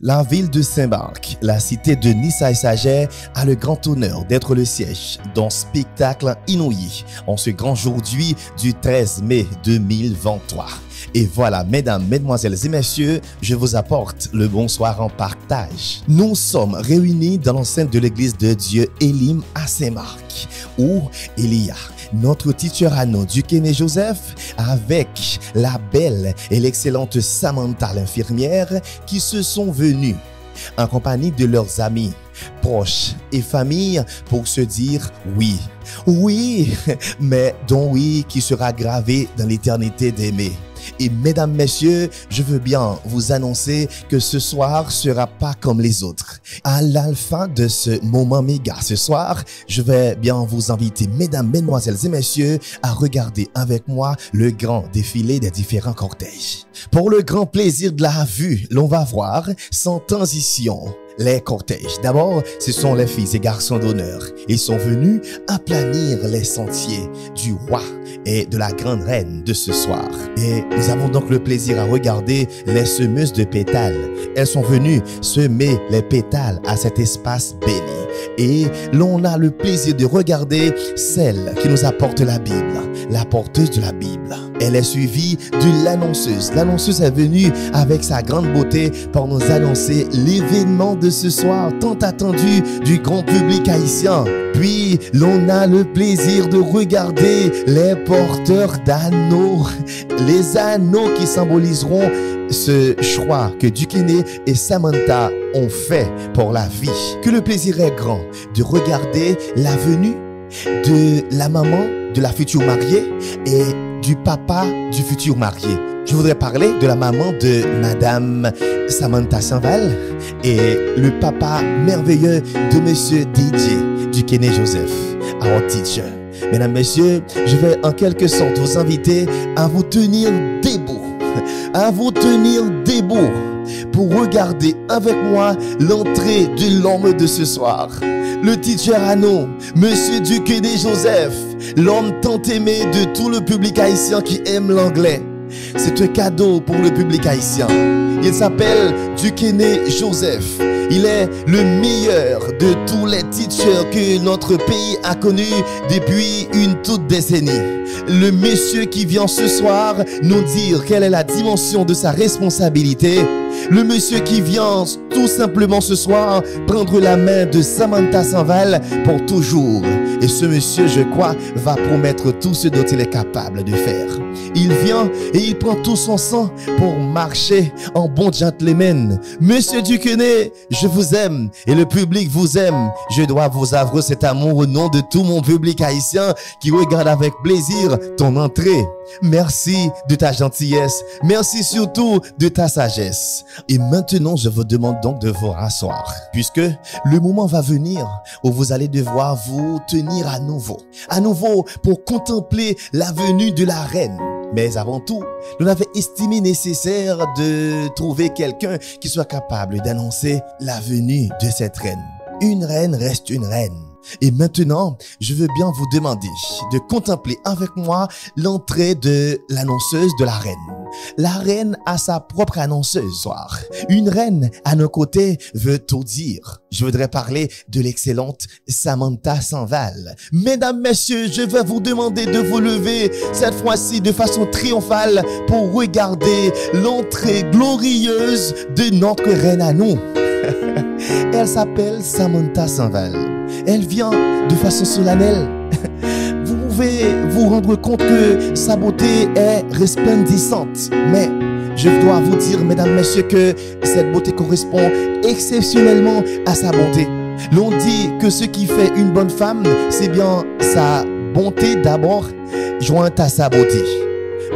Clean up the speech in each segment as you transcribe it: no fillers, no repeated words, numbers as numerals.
La ville de Saint-Marc, la cité de Nissa et Saget, a le grand honneur d'être le siège d'un spectacle inouï en ce grand jour du 13 mai 2023. Et voilà, mesdames, mesdemoiselles et messieurs, je vous apporte le bonsoir en partage. Nous sommes réunis dans l'enceinte de l'église de Dieu Elim à Saint-Marc, où il y a notre teacher Anno Duquesne Joseph avec la belle et l'excellente Samantha l'infirmière qui se sont venus en compagnie de leurs amis, proches et familles pour se dire oui. Oui, mais dont oui qui sera gravé dans l'éternité d'aimer. Et mesdames, messieurs, je veux bien vous annoncer que ce soir sera pas comme les autres. À la fin de ce moment méga ce soir, je vais bien vous inviter, mesdames, mesdemoiselles et messieurs, à regarder avec moi le grand défilé des différents cortèges. Pour le grand plaisir de la vue, l'on va voir sans transition les cortèges. D'abord, ce sont les filles et garçons d'honneur. Ils sont venus aplanir les sentiers du roi et de la grande reine de ce soir. Et nous avons donc le plaisir à regarder les semeuses de pétales. Elles sont venues semer les pétales à cet espace béni. Et l'on a le plaisir de regarder celle qui nous apporte la Bible, la porteuse de la Bible. Elle est suivie de l'annonceuse. L'annonceuse est venue avec sa grande beauté pour nous annoncer l'événement de ce soir tant attendu du grand public haïtien. Puis l'on a le plaisir de regarder les porteurs d'anneaux, les anneaux qui symboliseront ce choix que Duquesne et Samantha ont fait pour la vie. Que le plaisir est grand de regarder la venue de la maman de la future mariée et du papa du futur marié. Je voudrais parler de la maman de Madame Samantha Saint-Val et le papa merveilleux de Monsieur Didier Duquesne Joseph, our teacher. Mesdames, messieurs, je vais en quelque sorte vous inviter à vous tenir debout, pour regarder avec moi l'entrée de l'homme de ce soir. Le teacher Anno, Monsieur Duquesne Joseph, l'homme tant aimé de tout le public haïtien qui aime l'anglais. C'est un cadeau pour le public haïtien. Il s'appelle Duquesne Joseph. Il est le meilleur de tous les teachers que notre pays a connus depuis une toute décennie. Le monsieur qui vient ce soir nous dire quelle est la dimension de sa responsabilité. Le monsieur qui vient tout simplement ce soir prendre la main de Samantha Saint-Val pour toujours. Et ce monsieur, je crois, va promettre tout ce dont il est capable de faire. Il vient et il prend tout son sang pour marcher en bon gentleman. Monsieur Duquesne, je vous aime et le public vous aime. Je dois vous avouer cet amour au nom de tout mon public haïtien qui regarde avec plaisir ton entrée. Merci de ta gentillesse. Merci surtout de ta sagesse. Et maintenant, je vous demande donc de vous rasseoir, puisque le moment va venir où vous allez devoir vous tenir à nouveau pour contempler la venue de la reine. Mais avant tout, nous avons estimé nécessaire de trouver quelqu'un qui soit capable d'annoncer la venue de cette reine. Une reine reste une reine. Et maintenant, je veux bien vous demander de contempler avec moi l'entrée de l'annonceuse de la reine. La reine a sa propre annonceuse soir. Une reine à nos côtés veut tout dire. Je voudrais parler de l'excellente Samantha Saint-Val. Mesdames, messieurs, je vais vous demander de vous lever cette fois-ci de façon triomphale pour regarder l'entrée glorieuse de notre reine à nous. Elle s'appelle Samantha Saint-Val. Elle vient de façon solennelle. Vous pouvez vous rendre compte que sa beauté est resplendissante. Mais je dois vous dire, mesdames, messieurs, que cette beauté correspond exceptionnellement à sa bonté. L'on dit que ce qui fait une bonne femme, c'est bien sa bonté d'abord, jointe à sa beauté.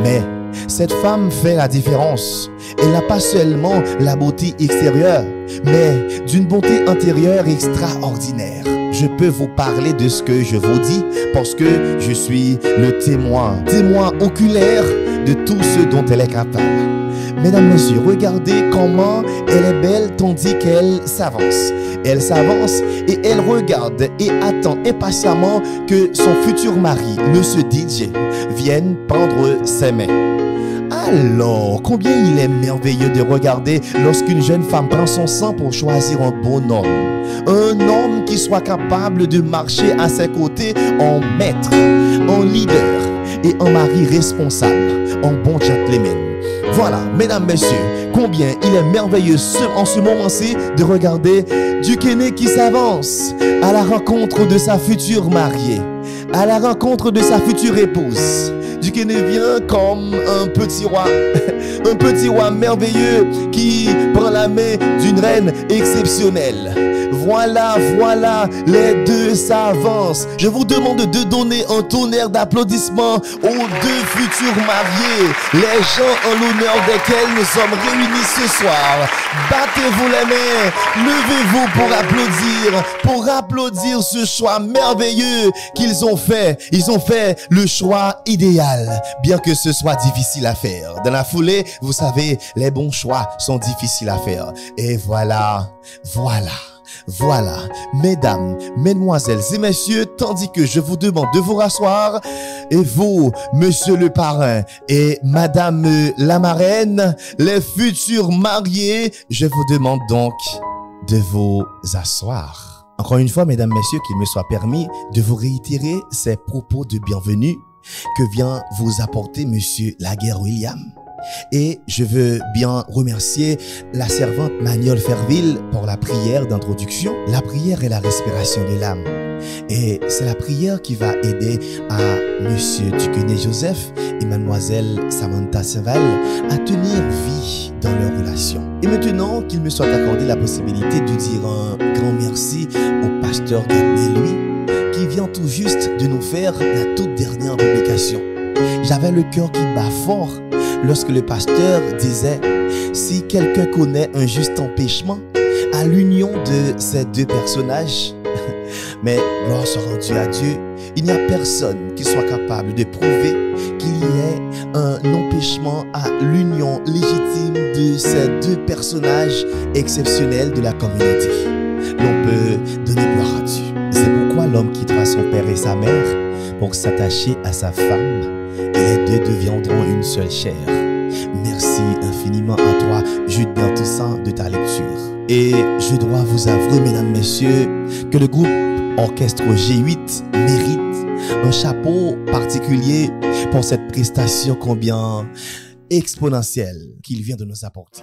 Mais cette femme fait la différence. Elle n'a pas seulement la beauté extérieure, mais d'une bonté intérieure extraordinaire. Je peux vous parler de ce que je vous dis parce que je suis le témoin oculaire de tout ce dont elle est capable. Mesdames, messieurs, regardez comment elle est belle tandis qu'elle s'avance. Elle s'avance et elle regarde et attend impatiemment que son futur mari, Monsieur DJ, vienne prendre ses mains. Alors, combien il est merveilleux de regarder lorsqu'une jeune femme prend son sang pour choisir un bon homme. Un homme qui soit capable de marcher à ses côtés en maître, en leader et en mari responsable, en bon gentleman. Voilà, mesdames, messieurs, combien il est merveilleux en ce moment-ci de regarder Duquesne qui s'avance à la rencontre de sa future mariée, à la rencontre de sa future épouse. Duquesne vient comme un petit roi merveilleux qui prend la main d'une reine exceptionnelle. Voilà, les deux s'avancent. Je vous demande de donner un tonnerre d'applaudissements aux deux futurs mariés, les gens en l'honneur desquels nous sommes réunis ce soir. Battez-vous les mains, levez-vous pour applaudir ce choix merveilleux qu'ils ont fait. Ils ont fait le choix idéal, bien que ce soit difficile à faire. Dans la foulée, vous savez, les bons choix sont difficiles à faire. Et voilà, mesdames, mesdemoiselles et messieurs, tandis que je vous demande de vous rasseoir, et vous, monsieur le parrain et madame la marraine, les futurs mariés, je vous demande donc de vous asseoir. Encore une fois, mesdames, messieurs, qu'il me soit permis de vous réitérer ces propos de bienvenue que vient vous apporter monsieur Laguerre-William. Et je veux bien remercier la servante Manuel Ferville pour la prière d'introduction. La prière est la respiration de l'âme. Et c'est la prière qui va aider à monsieur Duquesne Joseph et mademoiselle Samantha Saint-Val à tenir vie dans leur relation. Et maintenant qu'il me soit accordé la possibilité de dire un grand merci au pasteur Gadnel, qui vient tout juste de nous faire la toute dernière publication. J'avais le cœur qui bat fort lorsque le pasteur disait « Si quelqu'un connaît un juste empêchement à l'union de ces deux personnages, mais gloire soit rendue à Dieu, il n'y a personne qui soit capable de prouver qu'il y ait un empêchement à l'union légitime de ces deux personnages exceptionnels de la communauté. L'on peut donner gloire à Dieu. C'est pourquoi l'homme quittera son père et sa mère pour s'attacher à sa femme, et les deux deviendront une seule chair. » Merci infiniment à toi, Jude Bertoussaint, de ta lecture. Et je dois vous avouer, mesdames, messieurs, que le groupe Orchestre G8 mérite un chapeau particulier pour cette prestation combien exponentielle qu'il vient de nous apporter.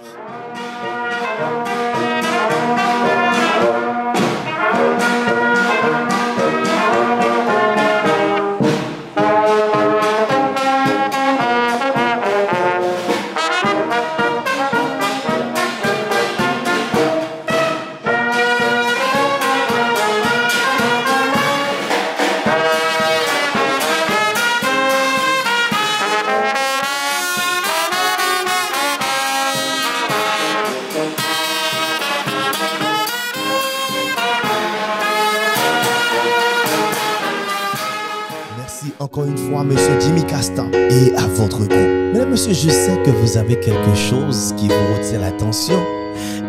Encore une fois, monsieur Jimmy Castan et à votre goût. Mesdames, messieurs, je sais que vous avez quelque chose qui vous retient l'attention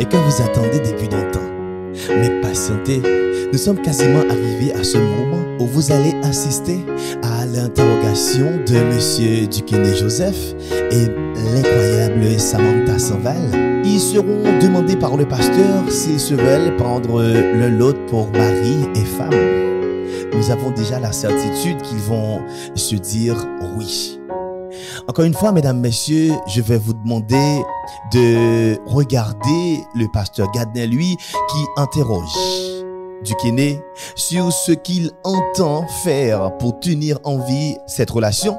et que vous attendez depuis longtemps. Mais patientez, nous sommes quasiment arrivés à ce moment où vous allez assister à l'interrogation de monsieur Duquesne Joseph et l'incroyable Samantha Saint-Val. Ils seront demandés par le pasteur s'ils se veulent prendre l'un l'autre pour mari et femme. Nous avons déjà la certitude qu'ils vont se dire oui. Encore une fois, mesdames, messieurs, je vais vous demander de regarder le pasteur Gadnel, lui, qui interroge Duquesne sur ce qu'il entend faire pour tenir en vie cette relation,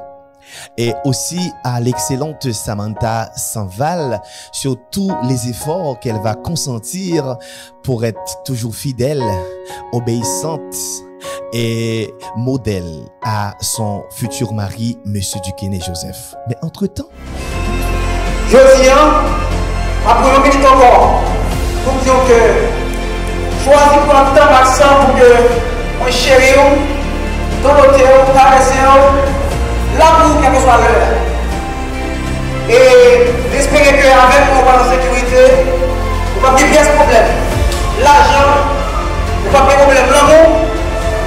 et aussi à l'excellente Samantha Saint-Val sur tous les efforts qu'elle va consentir pour être toujours fidèle, obéissante et modèle à son futur mari, monsieur Duquesne Joseph. Mais entre-temps, je dis, après une minute encore, pour dire que choisis pour un temps maximum pour que mon chéri, dans l'hôtel, caresser, l'amour quelle que soit l'heure. Et j'espère qu'avec mon plan de sécurité, vous ne pouvez pas ce problème. L'argent, vous ne pouvez pas problème l'amour.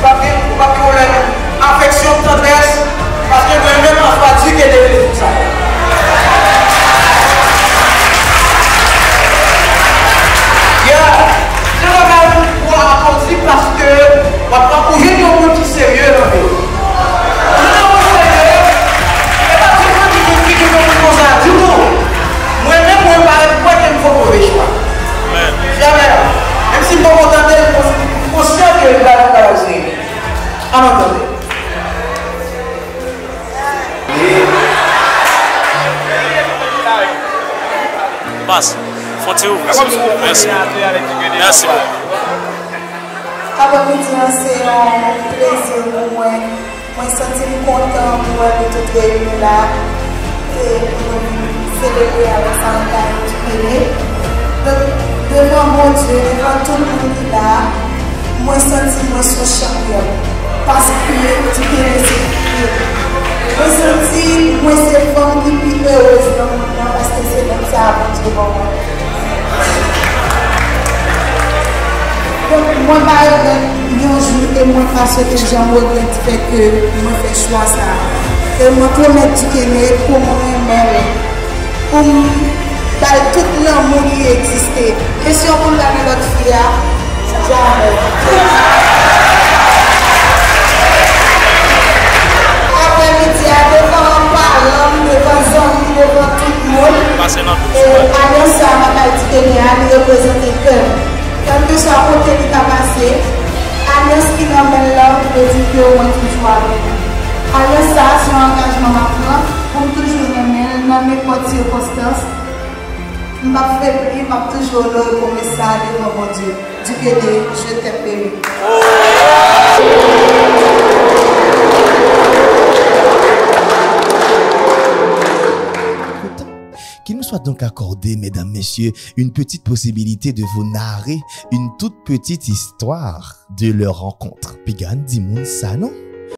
Pas de problème, affection, tendresse, parce que moi-même, je ne suis pas dit que je vais faire ça. Merci beaucoup. Merci. Merci beaucoup. Après-midi, c'est un plaisir pour moi. Je me sens content pour moi de tout réunir là et pour célébrer avec Santa et tout le monde. Devant mon Dieu, devant tout le monde qui est là, moi je sens que moi je suis champion. Parce que tu peux rester. Je sens que moi c'est une femme qui est heureuse dans mon monde parce que c'est comme ça avant tout le monde. Donc, moi, par exemple, un jour, et moi, parce que j'en regrette fait que moi, fais choix ça. Et moi, pour mettre du Kenya, pour moi-même, pour tout l'amour qui existait. Question pour la notre fille, jamais. Après-midi, devant un parent, devant un amis, devant tout le monde. Et Alliance, ça m'a dit Kenya, il représente le cœur. Quand que soit côté qui t'a passé, Alliance qui m'amène là, je dis que on est toujours avec nous. Alliance, ça, c'est un engagement maintenant, pour toujours m'aimer, dans mes petites circonstances. Je m'a fait prier, je m'a toujours là pour me saluer, mon Dieu. Dieu que je t'ai béni. Qu'il nous soit donc accordé, mesdames, messieurs, une petite possibilité de vous narrer une toute petite histoire de leur rencontre. Pigan, dis-moi ça, non?